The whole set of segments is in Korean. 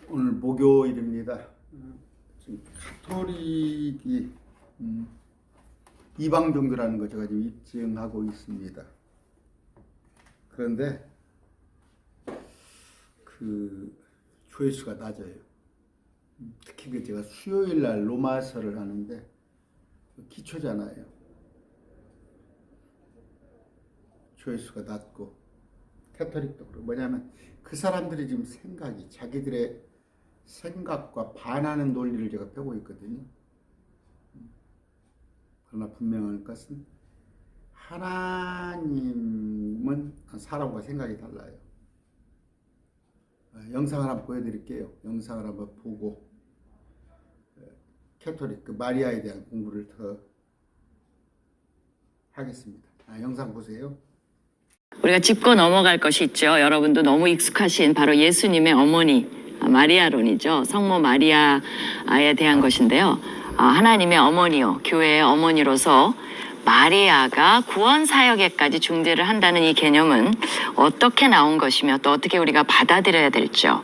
오늘 목요일입니다. 지금 가톨릭이 이방 종교라는 걸 제가 지금 입증하고 있습니다. 그런데 그 조회수가 낮아요. 특히 그 제가 수요일 날 로마서를 하는데 기초잖아요. 조회수가 낮고 캐톨릭도 그렇고 뭐냐면 그 사람들이 지금 생각이 자기들의 생각과 반하는 논리를 제가 펴고 있거든요. 그러나 분명한 것은 하나님은 사람과 생각이 달라요. 영상을 한번 보여드릴게요. 영상을 한번 보고 캐톨릭 그 마리아에 대한 공부를 더 하겠습니다. 영상 보세요. 우리가 짚고 넘어갈 것이 있죠. 여러분도 너무 익숙하신 바로 예수님의 어머니 마리아론이죠. 성모 마리아에 대한 것인데요. 하나님의 어머니요, 교회의 어머니로서 마리아가 구원 사역에까지 중재를 한다는 이 개념은 어떻게 나온 것이며 또 어떻게 우리가 받아들여야 될지요.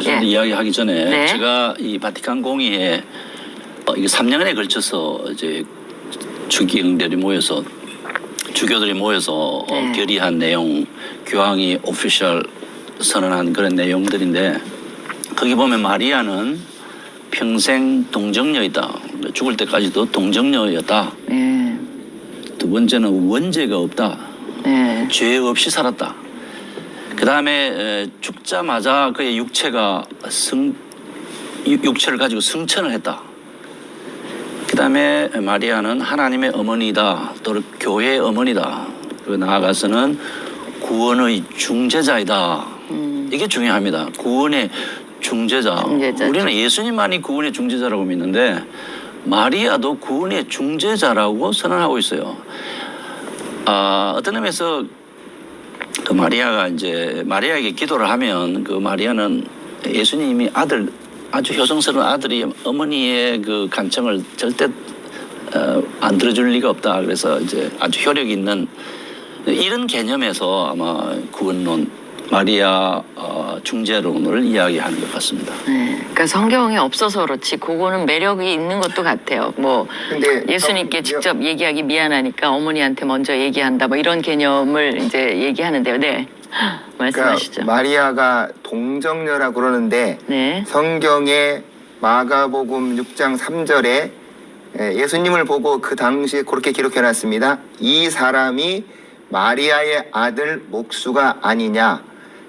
예. 이야기하기 전에 네. 제가 이 바티칸 공의회 이게 3년에 걸쳐서 이제 주기응들이 모여서 주교들이 모여서 네. 결의한 내용, 교황이 오피셜 선언한 그런 내용들인데 거기 보면 마리아는 평생 동정녀이다. 죽을 때까지도 동정녀였다. 네. 두 번째는 원죄가 없다. 네. 죄 없이 살았다. 그 다음에 죽자마자 그의 육체가 육체를 가지고 승천을 했다. 그 다음에 마리아는 하나님의 어머니다. 또는 교회의 어머니다. 그리고 나아가서는 구원의 중재자이다. 이게 중요합니다. 구원의 중재자. 우리는 예수님만이 구원의 중재자라고 믿는데 마리아도 구원의 중재자라고 선언하고 있어요. 어떤 의미에서 그 마리아가 이제 마리아에게 기도를 하면 그 마리아는 예수님이 아주 효성스러운 아들이 어머니의 그 간청을 절대 안 들어줄 리가 없다. 그래서 이제 아주 효력 있는 이런 개념에서 아마 구원론 마리아 중재론을 이야기하는 것 같습니다. 네, 그러니까 성경이 없어서 그렇지 그거는 매력이 있는 것도 같아요. 뭐 근데 예수님께 직접 얘기하기 미안하니까 어머니한테 먼저 얘기한다. 뭐 이런 개념을 이제 얘기하는데요. 네, 말씀하시죠. 그러니까 마리아가 동정녀라고 그러는데 네. 성경의 마가복음 6장 3절에 예수님을 보고 그 당시에 그렇게 기록해놨습니다. 이 사람이 마리아의 아들 목수가 아니냐,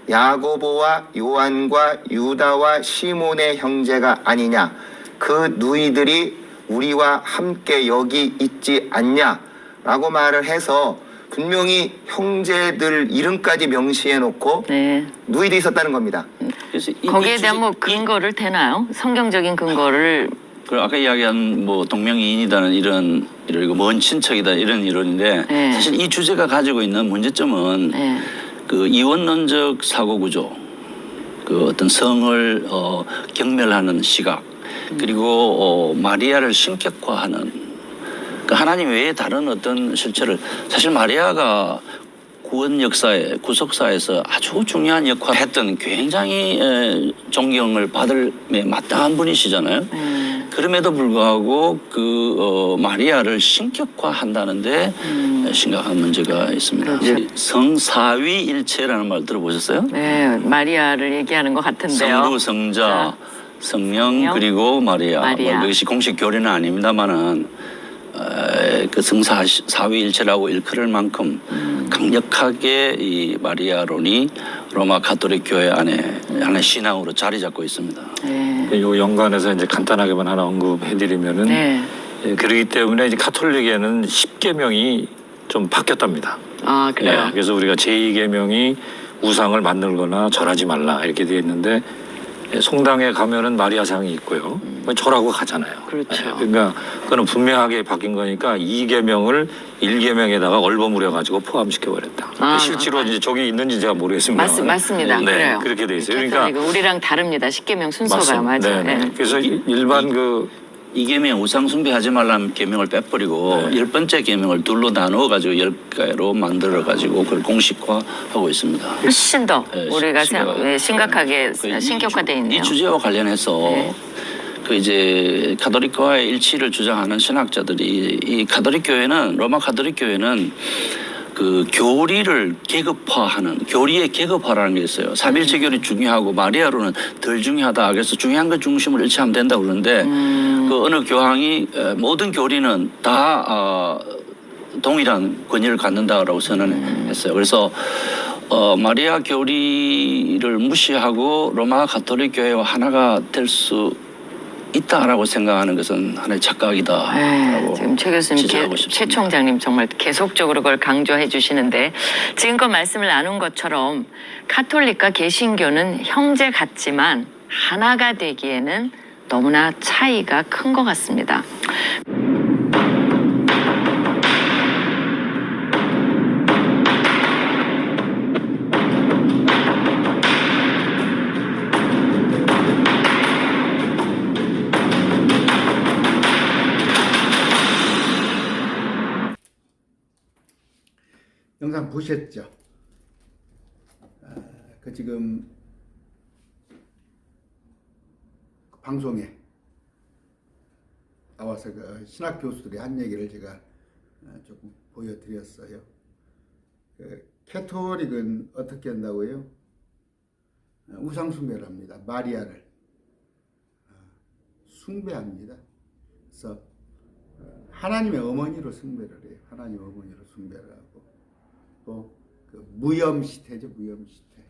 야고보와 요한과 유다와 시몬의 형제가 아니냐, 그 누이들이 우리와 함께 여기 있지 않냐라고 말을 해서 분명히 형제들 이름까지 명시해놓고 네. 누이도 있었다는 겁니다. 그래서 거기에 대한 뭐 근거를 대나요? 성경적인 근거를. 그 아까 이야기한 뭐 동명이인이다는 이런 먼 친척이다 이런 이론인데 네. 사실 이 주제가 가지고 있는 문제점은 네. 그 이원론적 사고 구조, 그 어떤 성을 경멸하는 시각, 그리고 마리아를 신격화하는 그 하나님 외에 다른 어떤 실체를 사실 마리아가 구원 역사에 구속사에서 아주 중요한 역할을 했던 굉장히 존경을 받을 마땅한 분이시잖아요. 그럼에도 불구하고 그 마리아를 신격화한다는데 심각한 문제가 있습니다. 그렇죠. 성사위일체라는 말 들어보셨어요? 네, 마리아를 얘기하는 것 같은데요. 성부, 성자, 성령 그리고 마리아. 뭐 이것이 공식 교리는 아닙니다만은 그 성사위일체라고 일컬을 만큼 강력하게 이 마리아론이 로마 가톨릭 교회 안에 하나의 신앙으로 자리 잡고 있습니다. 네. 이 연관해서 이제 간단하게만 하나 언급해드리면은 네. 그렇기 때문에 이제 가톨릭에는 10계명이 좀 바뀌었답니다. 아 그래요. 네, 그래서 우리가 제2계명이 우상을 만들거나 절하지 말라 이렇게 되어 있는데 성당에 가면은 마리아상이 있고요. 절하고 가잖아요. 그렇죠. 네, 그러니까 그거는 분명하게 바뀐 거니까 2계명을 1계명에다가 얼버무려 가지고 포함시켜 버렸다. 실제로 이제 저기 있는지 제가 모르겠습니다. 맞습니다. 네, 그래요. 그렇게 돼 있어요. 그러니까 우리랑 다릅니다. 10계명 순서가 맞아요. 네. 그래서 일반 그 2계명 우상 숭배하지 말라는 계명을 빼버리고 10번째 계명을 둘로 나누어가지고 10개로 만들어가지고 그걸 공식화하고 있습니다. 훨씬 더 네, 우리가 심각하게 그 신격화돼 있네요. 이 주제와 관련해서 네. 그 이제 가톨릭과의 일치를 주장하는 신학자들이 이 가톨릭 교회는 로마 가톨릭 교회는 그 교리를 계급화하는 교리의 계급화라는 게 있어요. 삼일체 교리 중요하고 마리아로는 덜 중요하다. 그래서 중요한 것 중심을 일치하면 된다고 그러는데 그 어느 교황이 모든 교리는 다 동일한 권위를 갖는다라고 선언했어요. 그래서 마리아 교리를 무시하고 로마 가톨릭 교회와 하나가 될 수 있다라고 생각하는 것은 하나의 착각이다라고 지금 최 교수님, 지적하고 최 싶습니다. 총장님 정말 계속적으로 그걸 강조해 주시는데 지금껏 말씀을 나눈 것처럼 카톨릭과 개신교는 형제 같지만 하나가 되기에는 너무나 차이가 큰 것 같습니다. 영상 보셨죠? 그 지금 방송에 나와서 그 신학 교수들이 한 얘기를 제가 조금 보여드렸어요. 그 캐톨릭은 어떻게 한다고요? 우상 숭배를 합니다. 마리아를 숭배합니다. 그래서 하나님의 어머니로 숭배를 해요. 하나님의 어머니로 숭배를 하고 또 그 무염시태죠. 무염시태.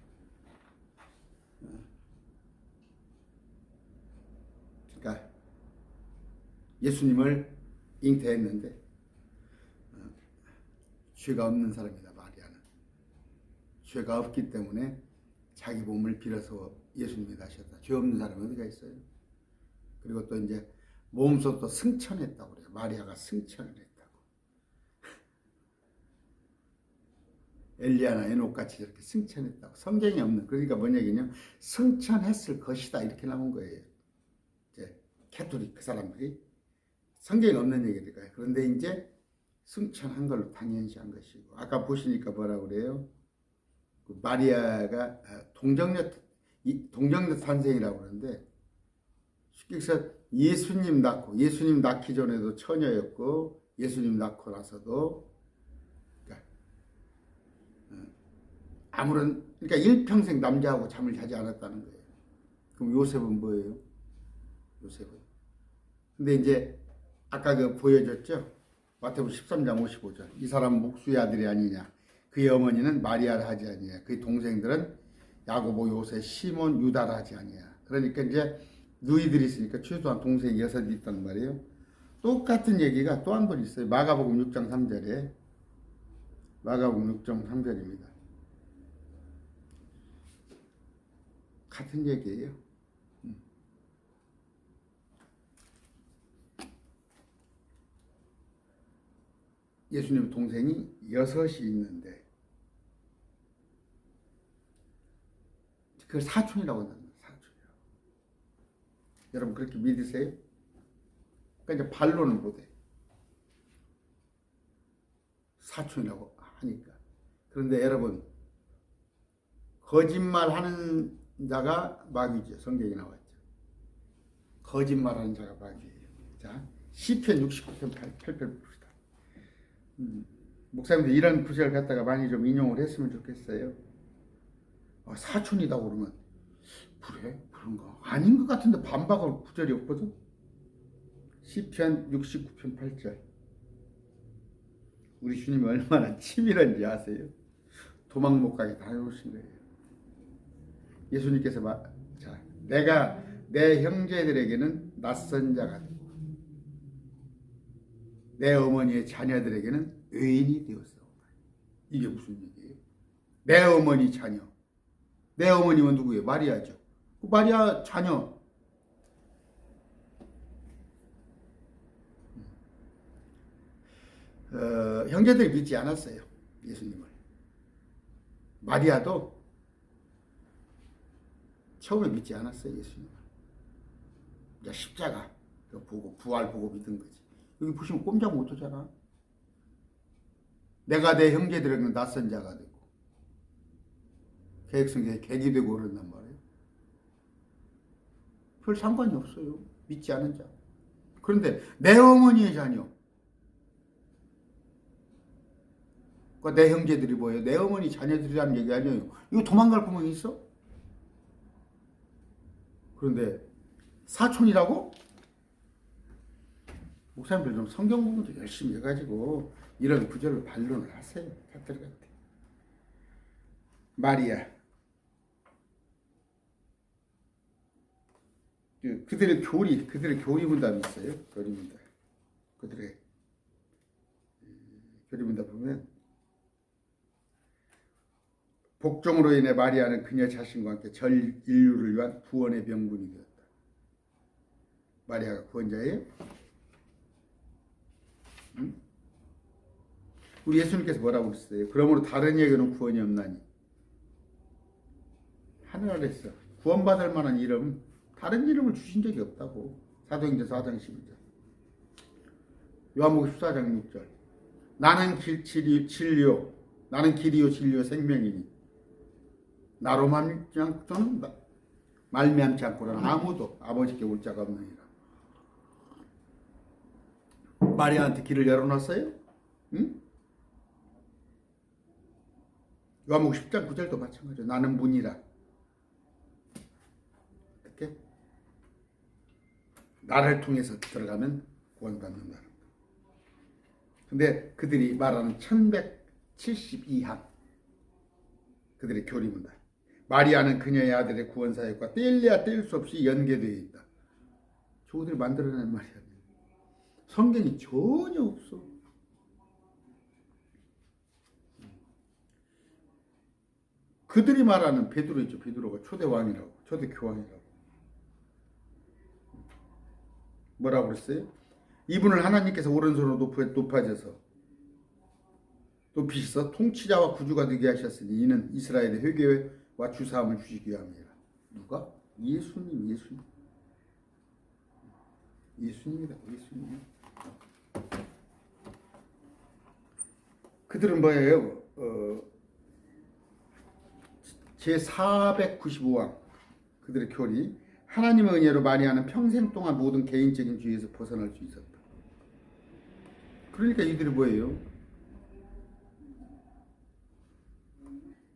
그러니까 예수님을 잉태했는데 죄가 없는 사람이다. 마리아는 죄가 없기 때문에 자기 몸을 빌어서 예수님이 나셨다. 죄 없는 사람이 어디가 있어요? 그리고 또 이제 몸소 또 승천했다고 그래요. 마리아가 승천을 했다고. 엘리야나 에녹같이 저렇게 승천했다고. 성경이 없는, 그러니까 뭔 얘기냐? 승천했을 것이다 이렇게 나온 거예요. 이제 캐톨릭 그 사람들이 성경이 없는 얘기니까요. 그런데 이제 승천한 걸로 당연시한 것이고, 아까 보시니까 뭐라고 그래요? 그 마리아가 동정녀 탄생이라고 그러는데, 쉽게 해서 예수님 낳기 전에도 처녀였고 예수님 낳고 나서도 그러니까 일평생 남자하고 잠을 자지 않았다는 거예요. 그럼 요셉은 뭐예요? 요셉은. 근데 이제 아까 그 보여줬죠? 마태복음 13장 55절. 이 사람은 목수의 아들이 아니냐. 그의 어머니는 마리아를 하지 아니냐. 그의 동생들은 야고보, 요새, 시몬, 유다를 하지 아니냐. 그러니까 이제 누이들이 있으니까 최소한 동생이 6이 있단 말이에요. 똑같은 얘기가 또 한 번 있어요. 마가복음 6장 3절에. 마가복음 6장 3절입니다. 같은 얘기예요. 예수님 동생이 6이 있는데 그걸 사촌이라고 합니다. 사촌이라고. 여러분 그렇게 믿으세요? 그러니까 이제 반론은 못해. 사촌이라고 하니까. 그런데 여러분 거짓말하는 자가 마귀죠. 성경에 나왔죠. 거짓말하는 자가 마귀예요. 자, 시편 69편 8편 봅시다. 목사님들 이런 구절을 갖다가 많이 좀 인용을 했으면 좋겠어요. 사촌이다 그러면 그래? 그런가? 아닌 것 같은데 반박할 구절이 없거든. 시편 69편 8절. 우리 주님이 얼마나 치밀한지 아세요? 도망 못 가게 다 해오신 거예요. 예수님께서 자, 내가 내 형제들에게는 낯선 자가 되고 내 어머니의 자녀들에게는 외인이 되었어. 이게 무슨 얘기예요? 내 어머니 자녀. 내 어머니는 누구예요? 마리아죠. 그 마리아 자녀. 형제들이 믿지 않았어요. 예수님을. 마리아도 처음에 믿지 않았어요. 예수님을. 이제 십자가 보고 부활 보고 믿은 거지. 여기 보시면 꼼짝 못하잖아. 내가 내 형제들에게는 낯선 자가 되고 계획성에 객이 되고 그런단 말이에요. 별 상관이 없어요. 믿지 않은 자. 그런데 내 어머니의 자녀, 그러니까 내 형제들이 뭐예요? 내 어머니 자녀들이라는 얘기 아니에요. 이거 도망갈 구멍이 있어? 그런데 사촌이라고? 목사님들 좀 성경 공부 열심히 해가지고 이런 구절을 반론을 하세요. 닥터한테. 마리아. 그들의 교리 문답이 있어요. 교리 문답. 그들의 교리 문답 보면 복종으로 인해 마리아는 그녀 자신과 함께 전 인류를 위한 구원의 명분이 되었다. 마리아가 구원자예요? 응? 우리 예수님께서 뭐라고 그랬어요? 그러므로 다른 이에게는 구원이 없나니. 하늘 아래서 구원받을 만한 이름, 다른 이름을 주신 적이 없다고. 사도행전 4장 12절. 요한복음 14장 6절. 나는 진리요. 나는 길이요 진리요 생명이니. 나로 말미암지 않고는 아무도 아버지께 올 자가 없느니라. 마리아한테 길을 열어놨어요? 응? 요한복음 10장 9절도 마찬가지죠. 나는 문이라. 어떻게? 나를 통해서 들어가면 구원받는다. 근데 그들이 말하는 1172항 그들의 교리문다. 마리아는 그녀의 아들의 구원 사역과 떼려야 뗄 수 없이 연계되어 있다. 저들이 만들어낸 말이야. 성경이 전혀 없어. 그들이 말하는 베드로 있죠. 베드로가 초대 왕이라고, 초대 교황이라고. 뭐라고 그랬어요? 이분을 하나님께서 오른손으로 높이셔서 통치자와 구주가 되게 하셨으니 이는 이스라엘의 회개와 주사함을 주시기 위함이라. 누가? 예수님이다. 예수님. 그들은 뭐예요? 제495항 그들의 교리. 하나님의 은혜로 마리아는 평생 동안 모든 개인적인 주의에서 벗어날 수 있었다. 그러니까 이들이 뭐예요?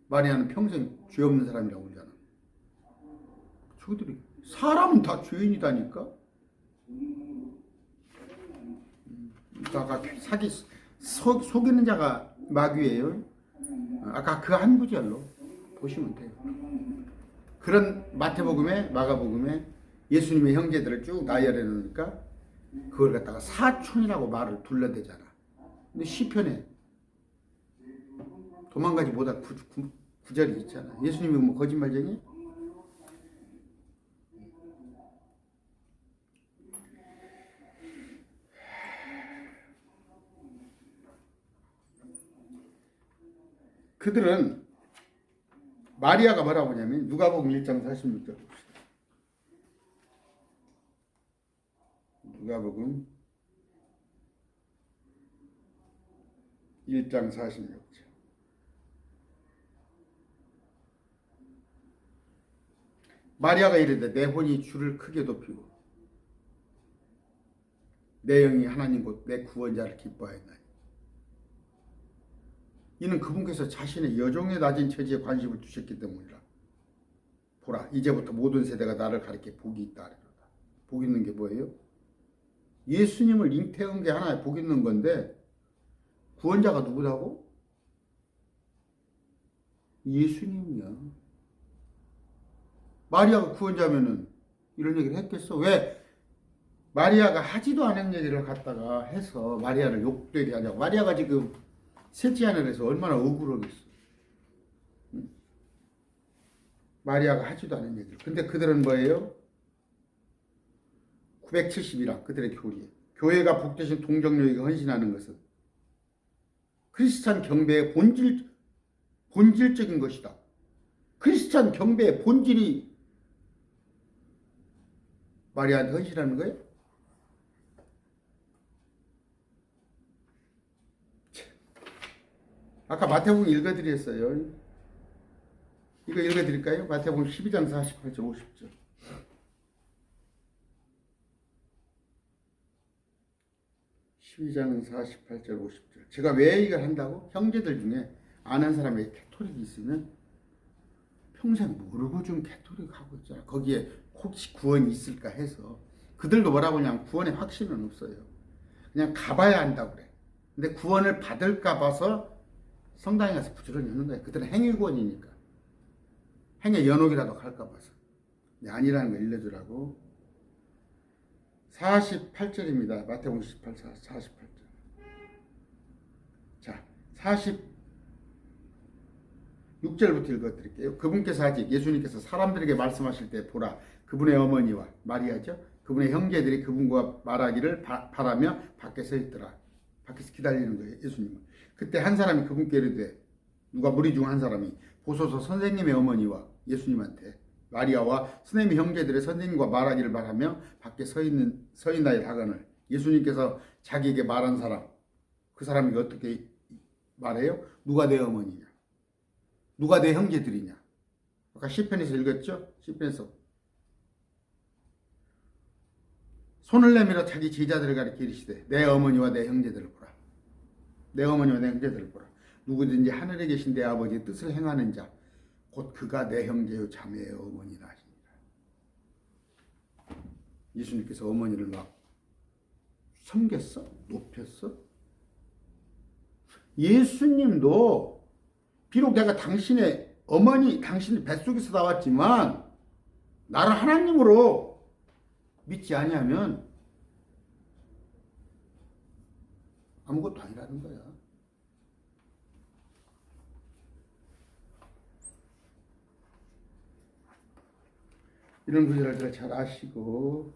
마리아는 평생 죄 없는 사람이라고 그러잖아. 저들이 사람은 다 죄인이다니까. 아까 속이는 자가 마귀예요. 아까 그 한 구절로 보시면 돼요. 그런 마태복음에 마가복음에 예수님의 형제들을 쭉 나열해 놓으니까 그걸 갖다가 사촌이라고 말을 둘러대잖아. 근데 시편에 도망가지 못할 구절이 있잖아. 예수님이 뭐 거짓말쟁이? 그들은 마리아가 뭐라고 하냐면 누가복음 1장 46절 봅시다. 누가복음 1장 46절. 마리아가 이르되 내 혼이 주를 크게 높이고 내 영이 하나님 곧 내 구원자를 기뻐하였나니. 이는 그분께서 자신의 여종의 낮은 처지에 관심을 두셨기 때문이라. 보라, 이제부터 모든 세대가 나를 가리켜 복이 있다 하리로다. 복 있는 게 뭐예요? 예수님을 잉태한 게 하나의 복 있는 건데 구원자가 누구라고? 예수님이야. 마리아가 구원자면은 이런 얘기를 했겠어? 왜? 마리아가 하지도 않은 얘기를 갖다가 해서 마리아를 욕되게 하냐고. 마리아가 지금 셋째 하늘에서 얼마나 억울하겠어. 응? 마리아가 하지도 않은 얘기를. 근데 그들은 뭐예요? 971항 그들의 교리에. 교회가 복되신 동정녀에게 헌신하는 것은 크리스찬 경배의 본질적인 것이다. 크리스찬 경배의 본질이 마리아한테 헌신하는 거예요? 아까 마태복음 읽어드렸어요. 이거 읽어드릴까요? 마태복음 12장 48절 50절. (12장 48절 50절) 제가 왜 이걸 한다고? 형제들 중에 아는 사람이 캐토릭이 있으면 평생 모르고 좀 캐토릭 하고 있잖아. 거기에 혹시 구원이 있을까 해서. 그들도 뭐라고 하냐면 구원의 확신은 없어요. 그냥 가봐야 한다고 그래. 근데 구원을 받을까 봐서 성당에 가서 부지런히 하는 거야. 그들은 행위구원이니까. 행위 연옥이라도 갈까 봐서. 아니라는 거 알려주라고. 48절입니다. 마태복음 18, 48절. 자, 46절부터 읽어드릴게요. 그분께서 아직 예수님께서 사람들에게 말씀하실 때 보라, 그분의 어머니와 마리아죠. 그분의 형제들이 그분과 말하기를 바라며 밖에 서 있더라. 밖에서 기다리는 거예요, 예수님은. 그때 한 사람이 그분께 이르되, 누가 무리 중 한 사람이 보소서 선생님의 어머니와 예수님한테 마리아와 스네미 형제들의 선생님과 말하기를 바라며 밖에 서 있나에 다가늘. 예수님께서 자기에게 말한 사람, 그 사람이 어떻게 말해요? 누가 내 어머니냐? 누가 내 형제들이냐? 아까 시편에서 읽었죠? 시편에서 손을 내밀어 자기 제자들을 가리켜 이르시되 내 어머니와 내 형제들을 보라. 내 어머니와 내 형제들을 보라. 누구든지 하늘에 계신 내 아버지의 뜻을 행하는 자 곧 그가 내 형제요 자매요 어머니라 하시니라. 예수님께서 어머니를 막 섬겼어? 높였어? 예수님도 비록 내가 당신의 어머니, 당신의 뱃속에서 나왔지만 나를 하나님으로 믿지 아니하면 아무것도 아니라는 거야. 이런 구절을 잘 아시고.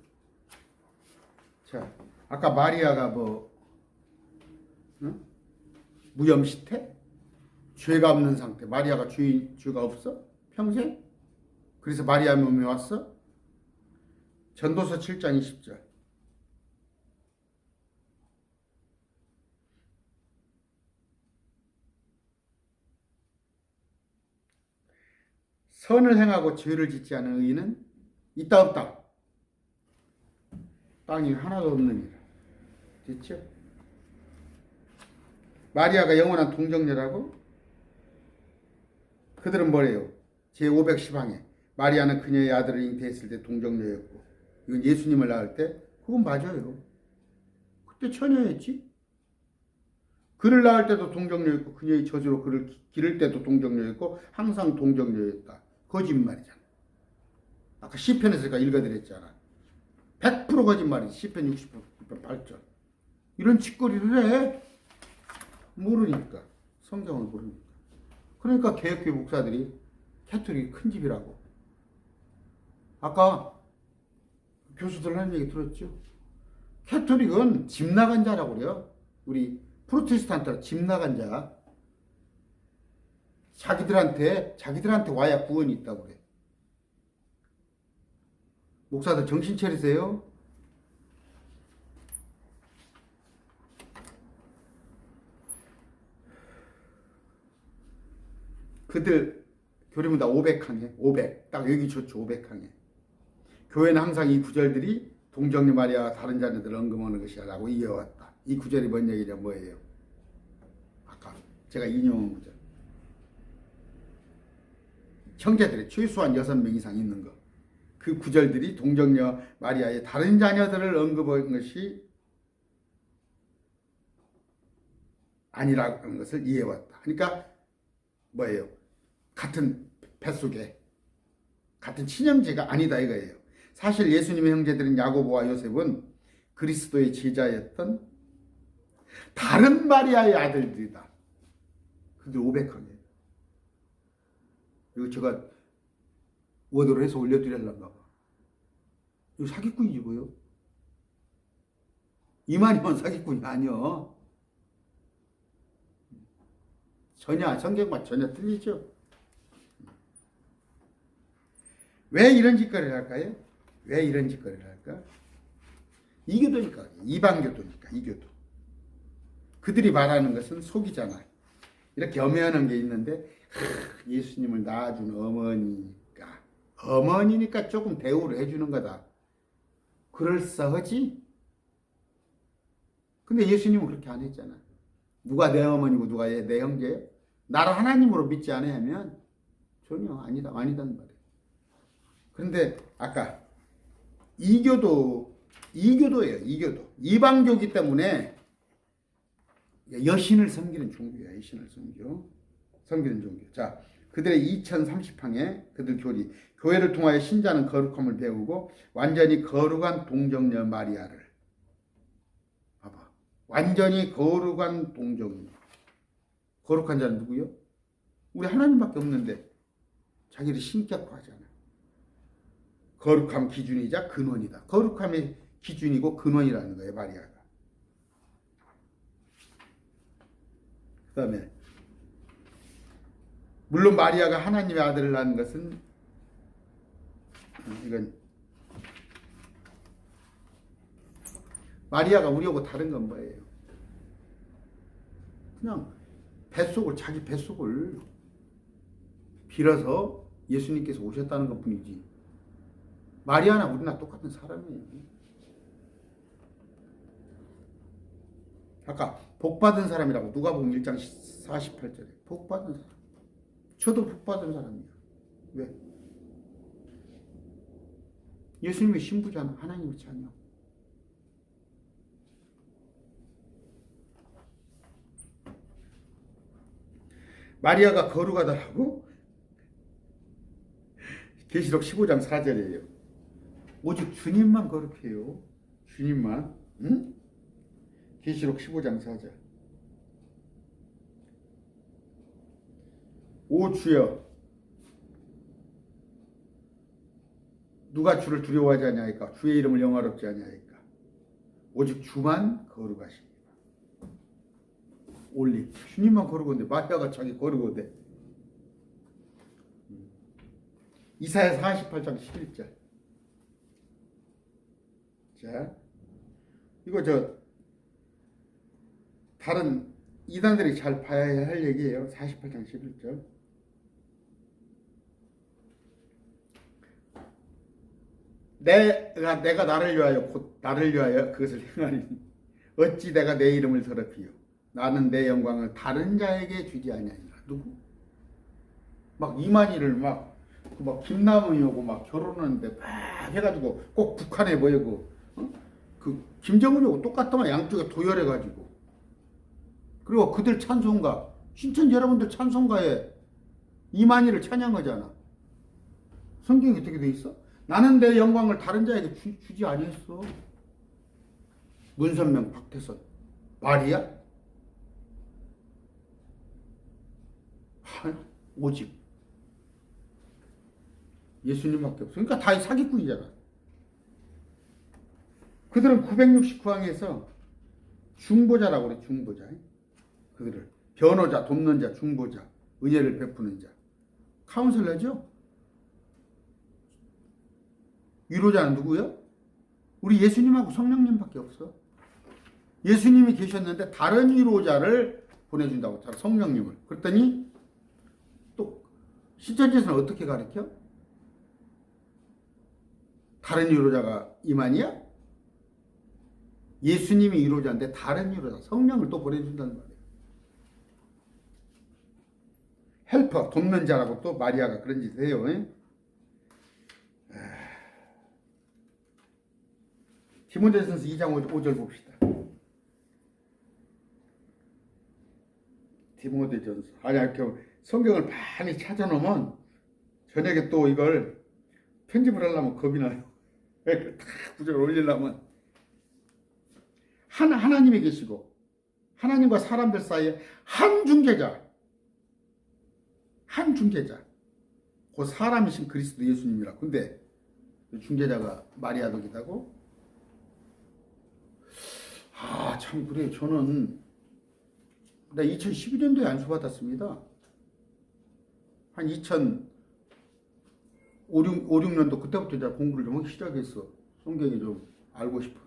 자, 아까 마리아가 무염시태? 죄가 없는 상태. 마리아가 죄가 없어? 평생? 그래서 마리아 몸에 왔어? 전도서 7장 20절. 선을 행하고 죄를 짓지 않은 의인은 있다 없다. 땅이 하나도 없느니라. 됐죠? 마리아가 영원한 동정녀라고? 그들은 뭐래요? 제510항에 마리아는 그녀의 아들을 잉태했을 때 동정녀였고, 이건 예수님을 낳을 때 그건 맞아요. 그때 처녀였지. 그를 낳을 때도 동정녀였고 그녀의 저주로 그를 기를 때도 동정녀였고 항상 동정녀였다. 거짓말이잖아. 아까 시편에서 제가 읽어드렸잖아. 100% 거짓말이지. 시편 68절. 이런 짓거리를 해. 모르니까. 성경을 모르니까. 그러니까 개혁교회 목사들이 캐톨릭이 큰 집이라고. 아까 교수들 하는 얘기 들었죠? 캐톨릭은 집 나간 자라고 그래요. 우리 프로테스탄트는 집 나간 자. 자기들한테 와야 구원이 있다고 그래. 목사들 정신 차리세요. 그들 교리문 다 500항에 500. 딱 여기 좋죠. 500항에. 교회는 항상 이 구절들이 동정녀 마리아와 다른 자녀들을 언급하는 것이야 라고 이어왔다. 이 구절이 뭔 얘기냐 뭐예요? 아까 제가 인용한 구절. 형제들이 최소한 6명 이상 있는 거. 그 구절들이 동정녀 마리아의 다른 자녀들을 언급한 것이 아니라는 것을 이해해왔다. 그러니까 뭐예요? 같은 뱃속에 같은 친형제가 아니다 이거예요. 사실 예수님의 형제들인 야고보와 요셉은 그리스도의 제자였던 다른 마리아의 아들들이다. 그들 500항이에요. 이거 제가 워드로 해서 올려드리려는가 봐. 이거 사기꾼이지 뭐요? 이만희만 사기꾼이 아니여. 전혀 성경과 전혀 틀리죠. 왜 이런 짓거리를 할까요? 왜 이런 짓거리를 할까? 이교도니까. 이방교도니까. 이교도. 그들이 말하는 것은 속이잖아. 이렇게 엄연한 게 있는데 예수님을 낳아준 어머니니까 조금 대우를 해주는 거다. 그럴싸하지? 근데 예수님은 그렇게 안 했잖아. 누가 내 어머니고 누가 내 형제예요? 나를 하나님으로 믿지 않으면 전혀 아니단 말이에요. 그런데 아까 이교도예요. 이교도. 이방교기 때문에 여신을 섬기는 종교야. 여신을 섬기는 종교. 자, 그들의 2030항에 그들 교회를 통하여 신자는 거룩함을 배우고 완전히 거룩한 동정녀 마리아를 봐봐. 완전히 거룩한 동정녀. 거룩한 자는 누구요? 우리 하나님밖에 없는데 자기를 신격화하잖아. 거룩함 기준이자 근원이다. 거룩함의 기준이고 근원이라는 거예요, 마리아가. 그 다음에 물론 마리아가 하나님의 아들을 낳은 것은 이건 마리아가 우리하고 다른 건 뭐예요? 그냥 자기 뱃속을 빌어서 예수님께서 오셨다는 것 뿐이지. 마리아나 우리나 똑같은 사람이에요. 아까 복받은 사람이라고 누가복음 1장 48절에 복받은 사람. 저도 복받은 사람이야. 왜? 예수님의 신부잖아. 하나님의 자녀. 마리아가 거룩하다라고? 계시록 15장 4절이에요. 오직 주님만 거룩해요. 주님만. 응? 계시록 15장 4절. 오 주여, 누가 주를 두려워하지 아니하니까? 주의 이름을 영화롭지 아니하니까? 오직 주만 거룩하시니라. 올리 주님만 거룩한데 마리아가 자기 거룩한데. 이사야 48장 11절. 자, 이거 다른 이단들이 잘 봐야 할 얘기예요. 48장 11절. 내가 나를 위하여 곧 나를 위하여 그것을 행하리니 어찌 내가 내 이름을 더럽히요? 나는 내 영광을 다른 자에게 주지 아니하니라. 누구? 막 이만희를 막 김남은이 오고 막 결혼하는데 막 해가지고 꼭 북한에 보이고 그 김정은이 오고 똑같더만 양쪽에 도열해가지고. 그리고 그들 찬송가 신천 여러분들 찬송가에 이만희를 찬양하잖아. 성경에 어떻게 돼 있어? 나는 내 영광을 다른 자에게 주지 아니했어. 문선명, 박태선, 마리아? 오직 예수님밖에 없어. 그러니까 다 사기꾼이잖아. 그들은 969항에서 중보자라고 그래. 중보자. 그들을 변호자, 돕는 자, 중보자, 은혜를 베푸는 자, 카운슬러죠. 위로자는 누구요? 우리 예수님하고 성령님밖에 없어. 예수님이 계셨는데 다른 위로자를 보내준다고. 성령님을. 그랬더니 또 신천지에서는 어떻게 가르쳐? 다른 위로자가 이만희야? 예수님이 위로자인데 다른 위로자, 성령을 또 보내준다는 말이에요. 헬퍼, 돕는 자라고 또 마리아가 그런 짓을 해요. 디모데전서 2장 5절 봅시다. 디모데전서. 이렇게 성경을 많이 찾아놓으면 저녁에 또 이걸 편집을 하려면 겁이 나요. 다 구절을 올리려면. 하나님이 계시고 하나님과 사람들 사이에 한 중재자. 그 사람이신 그리스도 예수님이라. 근데 중재자가 마리아덕이다고? 참 그래요. 저는 2012년도에 안수 받았습니다. 한 2005, 6년도 그때부터 이제 공부를 좀 하기 시작했어. 성경이 좀 알고 싶어서.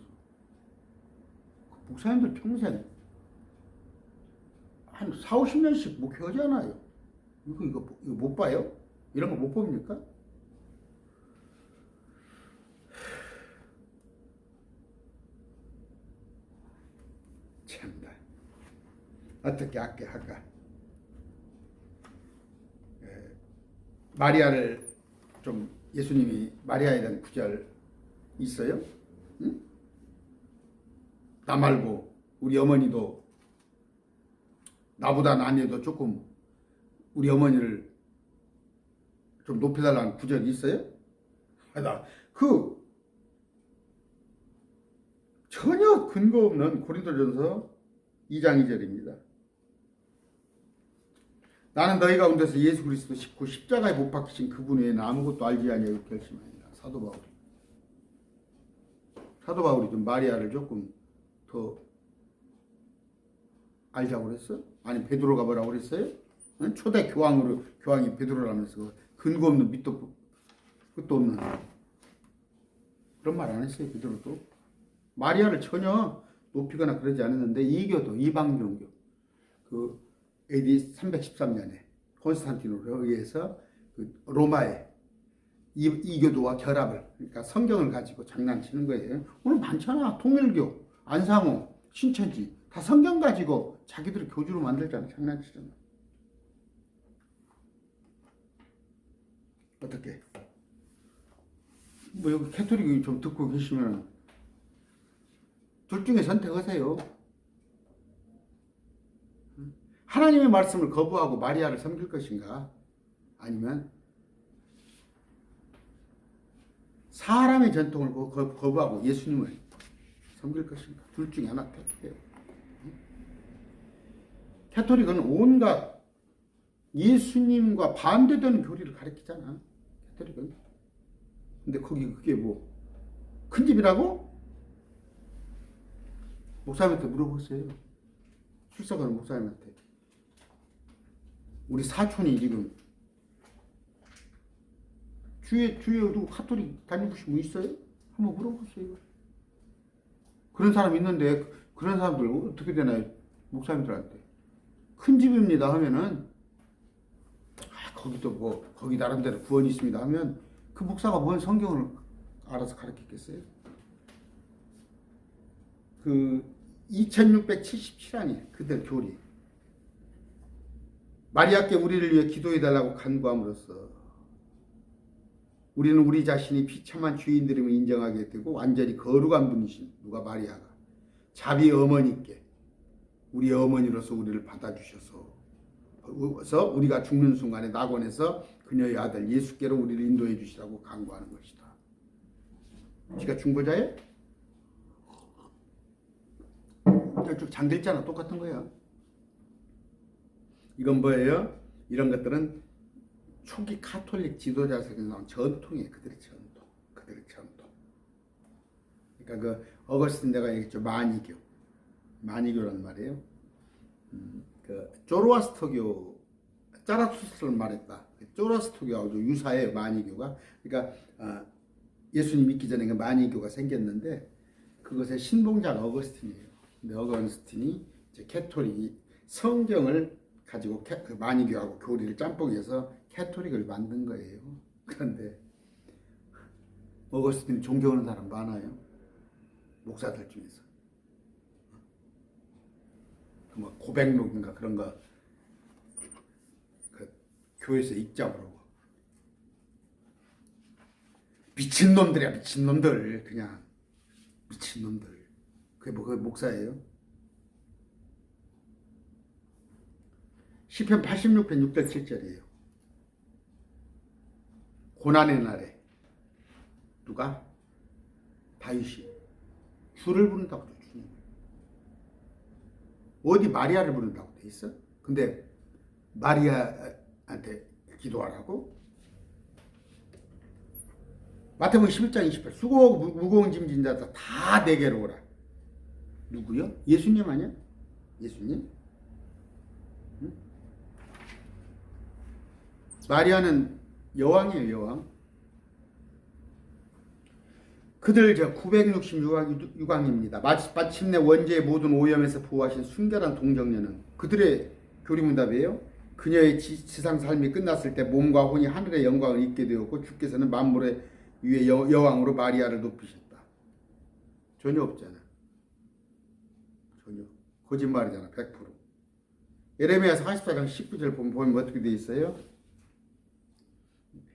목사님들 평생 한 4, 50년씩 목회하잖아요. 이거 못 봐요? 이런 거 못 봅니까? 참다. 어떻게 할까? 마리아를 좀 예수님이 마리아에 대한 구절 있어요? 응? 나 말고 우리 어머니도 나보다 아니어도 조금 우리 어머니를 좀 높여달라는 구절이 있어요? 전혀 근거 없는 고린도전서 2장 2절입니다. 나는 너희 가운데서 예수 그리스도 십고 십자가에 못 박히신 그분 외에는 아무것도 알지 아니하고 결심하니라. 사도 바울이 좀 마리아를 조금 더 알자고 그랬어? 아니 베드로가 뭐라고 그랬어요? 응? 초대 교황이 베드로라면서 근거 없는 밑도 끝도 없는 그런 말 안 했어요. 베드로도 마리아를 전혀 높이거나 그러지 않았는데 이방종교 그 AD 313년에 콘스탄티노에 의해서 그 로마의 이교도와 결합을, 그러니까 성경을 가지고 장난치는 거예요. 오늘 많잖아. 통일교, 안상호, 신천지 다 성경 가지고 자기들이 교주로 만들잖아. 장난치잖아. 어떻게? 뭐 여기 캐토릭이 좀 듣고 계시면 둘 중에 선택하세요. 하나님의 말씀을 거부하고 마리아를 섬길 것인가? 아니면 사람의 전통을 거부하고 예수님을 섬길 것인가? 둘 중에 하나 택해요. 캐토릭은 온갖 예수님과 반대되는 교리를 가르치잖아. 캐토릭은. 근데 그게 뭐 큰 집이라고? 목사님한테 물어보세요. 출석하는 목사님한테. 우리 사촌이 지금 주위에 누구 카톨릭 다니신 분 있어요? 한번 물어보세요. 그런 사람 있는데 그런 사람들 어떻게 되나요? 목사님들한테. 큰 집입니다 하면은 거기도 뭐 거기 나름대로 구원이 있습니다 하면 그 목사가 뭔 성경을 알아서 가르치겠어요? 그 2677항이 그들 교리. 마리아께 우리를 위해 기도해달라고 간구함으로써 우리는 우리 자신이 비참한 주인들임을 인정하게 되고 완전히 거룩한 분이신 누가 마리아가 자비 어머니께 우리 어머니로서 우리를 받아주셔서 우리가 죽는 순간에 낙원에서 그녀의 아들 예수께로 우리를 인도해 주시라고 간구하는 것이다. 지가 중보자예요? 저쪽 장들잖아. 똑같은 거야. 이건 뭐예요? 이런 것들은 초기 카톨릭 지도자석에서 나온 전통이에요. 그들의 전통. 그러니까 그 어거스틴 내가 얘기했죠. 마니교라는 말이에요. 그 조로아스터교, 짜라투스트를 말했다. 조로아스터교하고 유사해요. 마니교가. 그러니까 예수님 믿기 전에 그 마니교가 생겼는데 그것의 신봉자가 어거스틴이에요. 근데 어거스틴이 이제 캐토릭이 성경을 가지고 그 마니교하고 교리를 짬뽕해서 캐토릭을 만든 거예요. 그런데 어거스틴 존경하는 사람 많아요. 목사들 중에서. 뭐 고백록인가 그런 거 그 교회에서 읽자고 미친놈들이야. 미친놈들. 그냥 미친놈들. 그게 뭐 그 목사예요. 시편 86편 6절 7절이에요. 고난의 날에 누가? 다윗이 주를 부른다고 돼. 주님. 어디 마리아를 부른다고 돼 있어? 근데 마리아한테 기도하라고? 마태복음 11장 28 수고하고 무거운 짐진 자들 다 내게로 오라. 누구요? 예수님 아니야? 예수님? 응? 마리아는 여왕이에요. 여왕. 그들 966왕입니다. 마침내 원죄의 모든 오염에서 보호하신 순결한 동정녀는 그들의 교리문답이에요. 그녀의 지상 삶이 끝났을 때 몸과 혼이 하늘의 영광을 입게 되었고 주께서는 만물의 위에 여왕으로 마리아를 높이셨다. 전혀 없잖아. 전혀. 거짓말이잖아. 100%. 예레미야서 44장 19절 보면 어떻게 되어 있어요?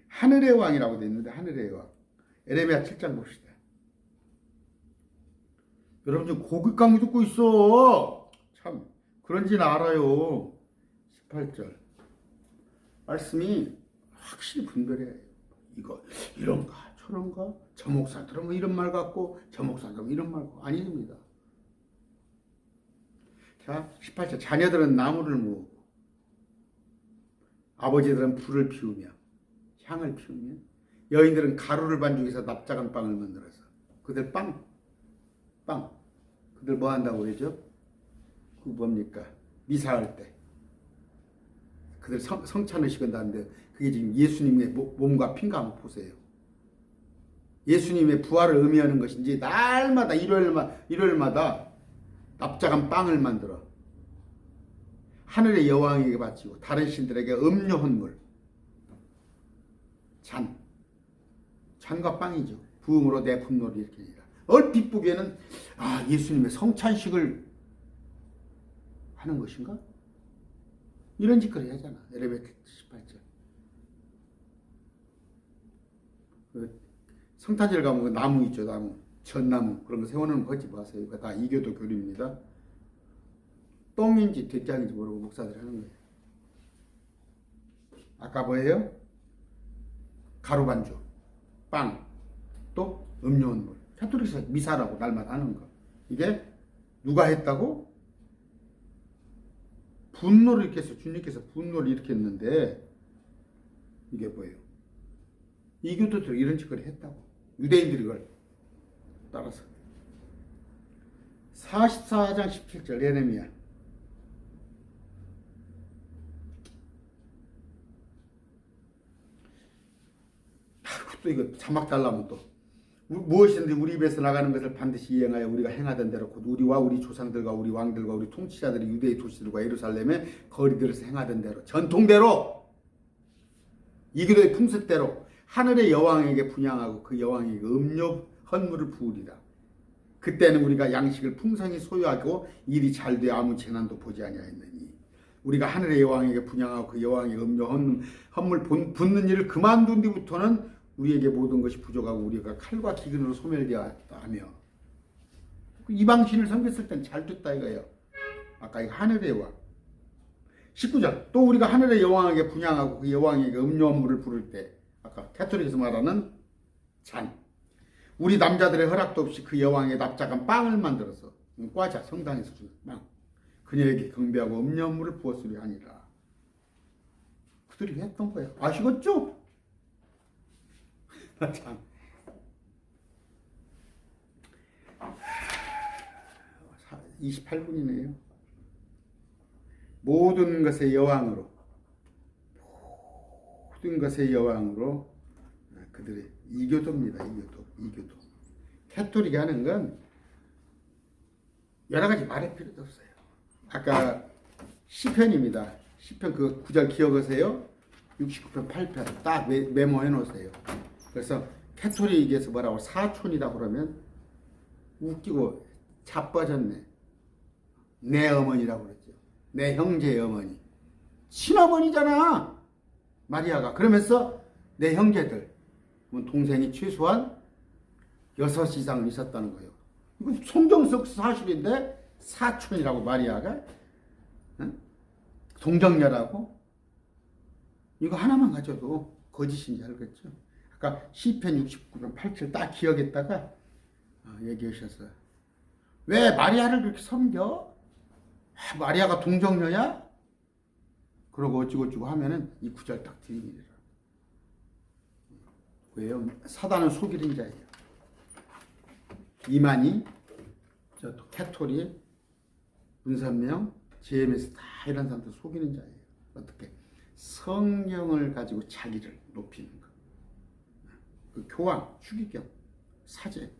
하늘의 왕이라고 되어 있는데 하늘의 왕. 예레미야 7장 봅시다. 여러분 지금 고급 강의 듣고 있어. 참 그런지는 알아요. 18절 말씀이 확실히 분별해야 해요. 이거 이런가 저런가 저 목사들은 뭐 이런 말 같고 저 목사들은 이런 말 같고 아닙니다. 자 18절 자녀들은 나무를 모으고 아버지들은 불을 피우며 향을 피우며 여인들은 가루를 반죽해서 납작한 빵을 만들어서 그들 빵 그들 뭐 한다고 그러죠? 그 뭡니까? 미사할 때 그들 성찬을 식은다는데 그게 지금 예수님의 몸과 피인가 한번 보세요. 예수님의 부활을 의미하는 것인지 날마다 일요일마다 납작한 빵을 만들어 하늘의 여왕에게 바치고 다른 신들에게 음료 헌물 잔과 빵이죠. 부흥으로 내 분노를 일으키니라. 얼핏 보기에는 예수님의 성찬식을 하는 것인가? 이런 짓거리 하잖아. 예레미야 18절. 성탄절 가면 그 나무 있죠. 나무. 전나무. 그런 거 세워놓으면 걷지 마세요. 그거 다 이교도 교리입니다. 똥인지 된장인지 모르고 목사들이 하는 거예요. 아까 뭐예요? 가루 반죽, 빵, 또 음료물. 카톨릭에서 미사라고 날마다 하는 거. 이게 누가 했다고? 분노를 일으켰어. 주님께서 분노를 일으켰는데 이게 뭐예요? 이교도들 이런 짓거리 했다고. 유대인들이 이걸 따라서. 44장 17절 예레미야. 또 이거 자막 달라면 또 무엇이든지 우리 입에서 나가는 것을 반드시 이행하여 우리가 행하던 대로 곧 우리와 우리 조상들과 우리 왕들과 우리 통치자들이 유대의 도시들과 예루살렘의 거리들에서 행하던 대로 전통대로 이교도의 풍습대로 하늘의 여왕에게 분양하고 그 여왕에게 음료 헌물을 부으리라. 그때는 우리가 양식을 풍성히 소유하고 일이 잘 되어 아무 재난도 보지 아니하였느니 우리가 하늘의 여왕에게 분양하고 그 여왕의 음료 헌물 붓는 일을 그만둔 뒤부터는 우리에게 모든 것이 부족하고 우리가 칼과 기근으로 소멸되었다 하며 이방신을 섬겼을 땐 잘 됐다 이거예요. 아까 이 하늘의 왕 19절 또 우리가 하늘의 여왕에게 분양하고 그 여왕에게 음료물을 부를 때 아까 캐톨릭에서 말하는 잔 우리 남자들의 허락도 없이 그 여왕의 납작한 빵을 만들어서 과자 성당에서 주는 빵 그녀에게 경배하고 음료물을 부었으리 하니라. 그들이 했던 거예요. 아시겠죠? 참. 아, 28분이네요. 모든 것의 여왕으로 그들의 이교도입니다. 이교도. 캐톨릭이 하는 건 여러 가지 말할 필요도 없어요. 아까 시편입니다. 시편 그 9절 기억하세요? 69편 8편 딱 메모해 놓으세요. 그래서 캐톨릭에서 뭐라고 사촌이라고 그러면 웃기고 자빠졌네. 내 어머니라고 그랬죠. 내 형제의 어머니. 친어머니잖아. 마리아가. 그러면서 내 형제들. 동생이 최소한 6 이상 있었다는 거예요. 이거 성경 속 사실인데 사촌이라고 마리아가 응? 동정녀라고 이거 하나만 가져도 거짓인지 알겠죠. 아까 시편 69편 8절 딱 기억했다가 얘기하셨어요. 왜 마리아를 그렇게 섬겨? 마리아가 동정녀야? 그러고 어찌고저찌고 하면은 이 구절 딱 드립니다. 왜요? 사단은 속이는 자예요. 이만희, 저 캐톨릭, 문선명, JMS 다 이런 사람들 속이는 자예요. 어떻게? 성경을 가지고 자기를 높이는 거. 그 교황, 추기경, 사제.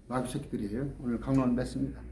마귀 새끼들이에요. 오늘 강론 맺습니다.